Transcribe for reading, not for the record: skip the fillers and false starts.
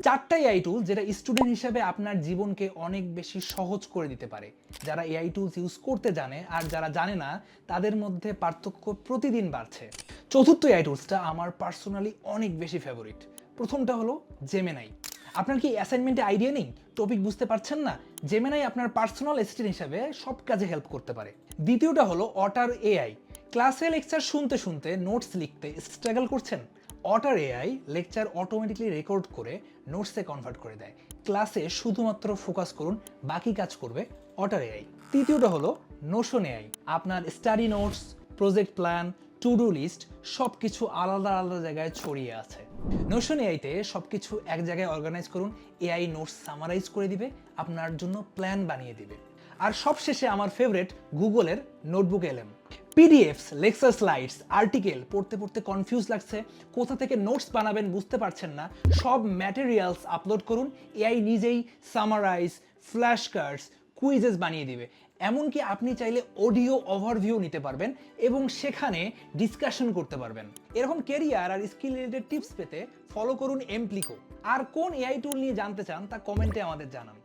4টা এআই টুল যেটা স্টুডেন্ট হিসেবে আপনার জীবনকে অনেক বেশি সহজ করে দিতে পারে। যারা এআই টুলস ইউজ করতে জানে আর যারা জানে না তাদের মধ্যে পার্থক্য প্রতিদিন বাড়ছে। চতুর্থ এআই টুলসটা আমার পার্সোনালি অনেক বেশি ফেভারিট। প্রথমটা হলো জেমিনাই। আপনার কি অ্যাসাইনমেন্টে আইডিয়া নেই, টপিক বুঝতে পারছেন না? জেমিনাই আপনার পার্সোনাল অ্যাসিস্ট্যান্ট হিসেবে সব কাজে হেল্প করতে পারে। দ্বিতীয়টা হলো অটার এআই। ক্লাসে লেকচার শুনতে শুনতে নোটস লিখতে স্ট্রাগল করছেন? অটার এআই লেকচার অটোমেটিকলি রেকর্ড করে নোটসে কনভার্ট করে দেয়। ক্লাসে শুধুমাত্র ফোকাস করুন, বাকি কাজ করবে অটার এআই। তৃতীয়টা হলো নোশন এআই। আপনার study notes, project plan, to do list সব কিছু আলাদা আলাদা জায়গায় ছড়িয়ে আছে। নোশন এআইতে সব কিছু এক জায়গায় অর্গানাইজ করুন, এআই নোটস সামারাইজ করে দিবে, আপনার জন্য প্ল্যান বানিয়ে দিবে। আর সবশেষে আমার ফেভারিট গুগলের নোটবুক এলএম। পিডিএফস, লেকচার স্লাইডস, আর্টিকেল পড়তে পড়তে কনফিউজ লাগছে, কোথা থেকে নোটস বানাবেন বুঝতে পারছেন না, সব ম্যাটেরিয়ালস আপলোড করুন, এআই নিজেই সামারাইজ, ফ্ল্যাশ কার্ডস, কুইজেস বানিয়ে দিবে। এমনকি আপনি চাইলে অডিও ওভারভিউ নিতে পারবেন এবং সেখানে ডিসকাশন করতে পারবেন। এরকম কেরিয়ার আর স্কিল রিলেটেড টিপস পেতে ফলো করুন এমপ্লিকো। আর কোন এআই টুল নিয়ে জানতে চান তা কমেন্টে আমাদের জানান।